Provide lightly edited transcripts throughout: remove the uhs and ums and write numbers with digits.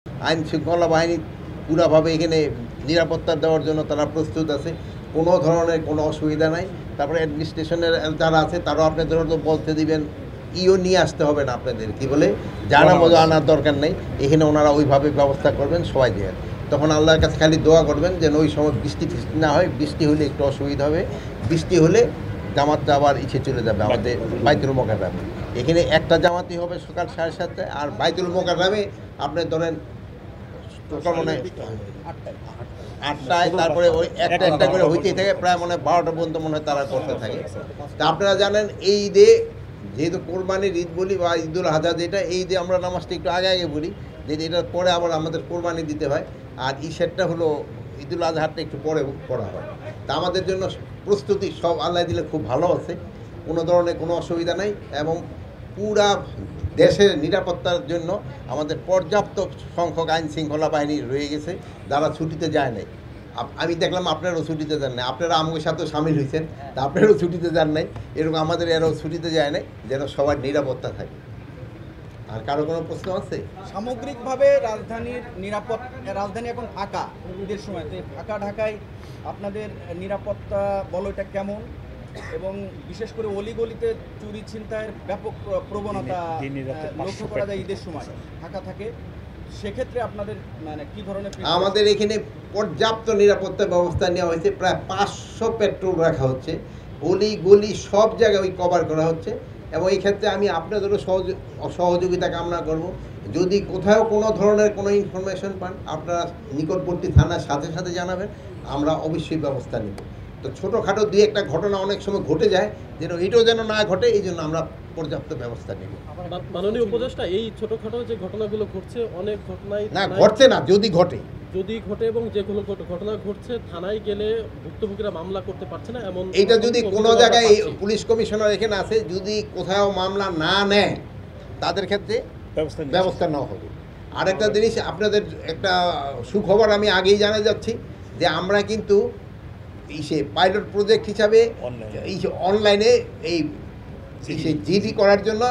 আইন শৃঙ্খলা বাহিনী পুরাভাবে এখানে নিরাপত্তা দেওয়ার জন্য তারা প্রস্তুত আছে, কোনো ধরনের কোনো অসুবিধা নাই। তারপরে অ্যাডমিনিস্ট্রেশনের যারা আছে তারাও আপনাদের তো বলতে দিবেন, নিয়ে আসতে হবে না আপনাদের, কি বলে জানা মজা আনার দরকার নেই, এখানে ওনারা ওইভাবে ব্যবস্থা করবেন সবাই দিয়ে। তখন আল্লাহর কাছে খালি দোয়া করবেন যেন ওই সময় বৃষ্টি ফিষ্টি না হয়। বৃষ্টি হলে একটু অসুবিধা হবে, বৃষ্টি হলে জামাতটা আবার চলে যাবে আমাদের বাইতুল মোকাররমে। এখানে একটা জামাতই হবে সকাল 7:30টায়, আর বাইতুল মোকাররমে আপনি ধরেন টোটাল মনে হয় 8টায়, তারপরে ওই একটা করে হইতেই থাকে, প্রায় মনে হয় 12টা পর্যন্ত মনে হয় তারা করতে থাকে। তা আপনারা জানেন এই ঈদে যেহেতু কোরবানির ঈদ বলি বা ঈদুল আজহা, যেটা এই ঈদে আমরা নামাজটা একটু আগে বলি, যে এটার পরে আবার আমাদের কোরবানি দিতে হয়, আর ঈশেরটা হলো ঈদুল আজহারটা একটু পরে পড়া হয়। তা আমাদের জন্য প্রস্তুতি সব আল্লাহ দিলে খুব ভালো আছে, কোনো ধরনের কোনো অসুবিধা নাই। এবং পুরা দেশের নিরাপত্তার জন্য আমাদের পর্যাপ্ত সংখ্যক আইন শৃঙ্খলা বাহিনী রয়ে গেছে, যারা ছুটিতে যায় নাই। আমি দেখলাম আপনারাও ছুটিতে যান নাই, আপনারা আমাদের সাথেও সামিল হয়েছেন, তা আপনারাও ছুটিতে যান নাই, এরকম আমাদের এরাও ছুটিতে যায় নাই, যেন সবার নিরাপত্তা থাকে। আর কারো কোনো প্রশ্ন আছে? সামগ্রিকভাবে রাজধানী এখন ফাঁকা, ঈদের সময় ফাঁকা ঢাকায় আপনাদের নিরাপত্তা বলয়টা কেমন, এবং বিশেষ করে অলিগলিতে চুরি ছিনতাইয়ের ব্যাপক প্রবণতা লক্ষ্য করা যায় ঈদের সময় ফাঁকা থাকে, সেক্ষেত্রে আপনাদের মানে কী ধরনের? আমাদের এখানে পর্যাপ্ত নিরাপত্তা ব্যবস্থা নেওয়া হয়েছে, প্রায় 500 পেট্রোল রাখা হচ্ছে, অলি গলি সব জায়গায় ওই কভার করা হচ্ছে। এবং এই ক্ষেত্রে আমি আপনাদেরও সহযোগিতা কামনা করব, যদি কোথাও কোনো ধরনের কোনো ইনফরমেশন পান আপনারা নিকটবর্তী থানার সাথে সাথে জানাবেন, আমরা অবশ্যই ব্যবস্থা নেব। তো ছোটোখাটো দুই একটা ঘটনা অনেক সময় ঘটে যায়, যেন এটাও যেন না ঘটে, এই জন্য আমরা পর্যাপ্ত ব্যবস্থা নেব। মাননীয় উপদেষ্টা, এই ছোটোখাটো যে ঘটনাগুলো ঘটছে, অনেক ঘটনায় না ঘটছে না, যদি ঘটে এবং যেগুলো ঘটনা ঘটছে থানায় গেলে ভুক্তভোগীরা মামলা করতে পারছে না, এমন এইটা যদি কোনো জায়গায় পুলিশ কমিশনার এখানে আছে, যদি কোথাও মামলা না নেয় তাদের ক্ষেত্রে ব্যবস্থা নেওয়া হবে। আরেকটা জিনিস আপনাদের একটা সুখবর আমি আগেই জানা যাচ্ছি, যে আমরা কিন্তু পাইলট প্রজেক্ট হিসাবে অনলাইনে এই জিডি করার জন্য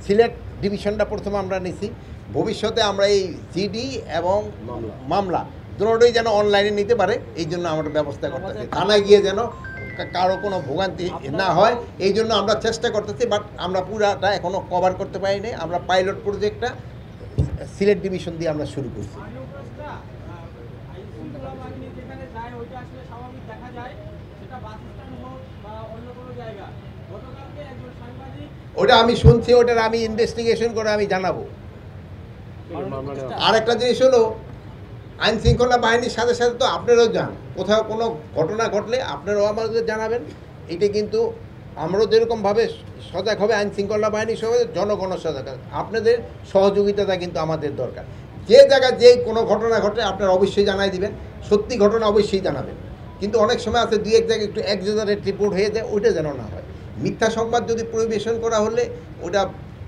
সিলেট ডিভিশনটা প্রথমে আমরা নিছি। ভবিষ্যতে আমরা এই জিডি এবং মামলা দুটোই যেন অনলাইনে নিতে পারে, এই জন্য আমরা ব্যবস্থা করতেছি, থানায় গিয়ে যেন কারো কোনো ভোগান্তি না হয়, এই জন্য আমরা চেষ্টা করতেছি। বাট আমরা পুরাটা এখনও কভার করতে পারিনি। আমরা পাইলট প্রজেক্টটা সিলেট ডিভিশন দিয়ে আমরা শুরু করছি। ওটা আমি শুনছি, ওটার আমি ইনভেস্টিগেশন করে আমি জানাবো। আর একটা জিনিস হলো, আইন শৃঙ্খলা বাহিনীর সাথে সাথে তো আপনারাও যান, কোথাও কোনো ঘটনা ঘটলে আপনারাও আমাদের জানাবেন। এটা কিন্তু আমরাও যেরকমভাবে সজাগ হবে আইন শৃঙ্খলা বাহিনীর সঙ্গে, জনগণের সজাগ, আপনাদের সহযোগিতাটা কিন্তু আমাদের দরকার। যে জায়গায় যে কোনো ঘটনা ঘটে আপনারা অবশ্যই জানাই দিবেন, সত্যি ঘটনা অবশ্যই জানাবেন। কিন্তু অনেক সময় আছে দুই এক জায়গায় একটু এক্সাজারেট রিপোর্ট হয়ে যায়, ওইটা যেন না হয়। মিথ্যা সংবাদ যদি পরিবেশন করা হলে ওটা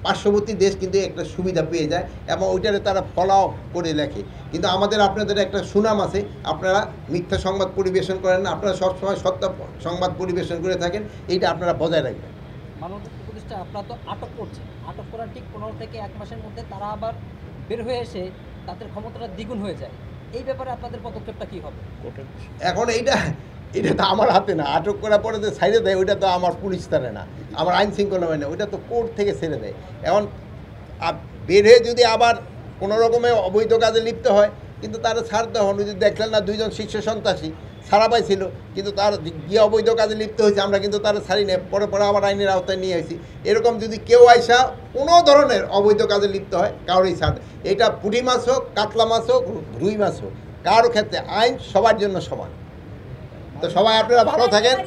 পার্শ্ববর্তী দেশ কিন্তু একটা সুবিধা পেয়ে যায়, এবং ওইটারে তারা ফলাও করে লেখে। কিন্তু আপনাদের একটা সুনাম আছে, আপনারা মিথ্যা সংবাদ পরিবেশন করেন না, আপনারা সবসময় সত্য সংবাদ পরিবেশন করে থাকেন, এইটা আপনারা বজায় রাখবেন। মাননীয় উপদেষ্টা, আপনারা তো আটক করছেন, আটক করার ঠিক 15 থেকে 1 মাসের মধ্যে তারা আবার বের হয়ে এসে তাদের ক্ষমতাটা দ্বিগুণ হয়ে যায়, এই ব্যাপারে আপনাদের পদক্ষেপটা কী হবে? এখন এটা তো আমার হাতে না, আটক করার পরে যে ছাইড়ে দেয় ওইটা তো আমার পুলিশ তারে না, আমার আইন শৃঙ্খলা বাহিনী, ওইটা তো কোর্ট থেকে ছেড়ে দেয়। এখন বের হয়ে যদি আবার কোনো রকমের অবৈধ কাজে লিপ্ত হয়, কিন্তু তারা ছাড় দেওয়া হন। যদি দেখলেন না 2 জন শীর্ষ সন্ত্রাসী ছাড়া পাইছিল, কিন্তু তার গিয়ে অবৈধ কাজে লিপ্ত হয়েছে, আমরা কিন্তু তারা ছাড়ি নেই, পরে আবার আইনের আওতায় নিয়ে আসি। এরকম যদি কেউ আইসা কোনো ধরনের অবৈধ কাজে লিপ্ত হয়, কারোরই ছাড়, এটা পুঁটি মাছ হোক, কাতলা মাছ হোক, রুই মাছ হোক, কারো ক্ষেত্রে আইন সবার জন্য সমান। তো সবাই আপনারা ভালো থাকেন।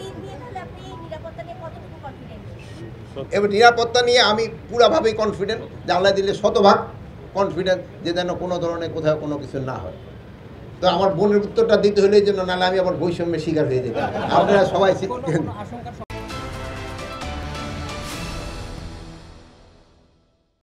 এবার নিরাপত্তা নিয়ে আমি পুরাভাবেই কনফিডেন্ট, জানলা দিলে 100% কনফিডেন্ট যে যেন কোনো ধরনের কোথাও কোনো কিছু না হয়। তো আমার বোনের উত্তরটা দিতে হলে এই জন্য, নাহলে আমি আবার বৈষম্যের শিকার হয়ে যেতাম। আপনারা সবাই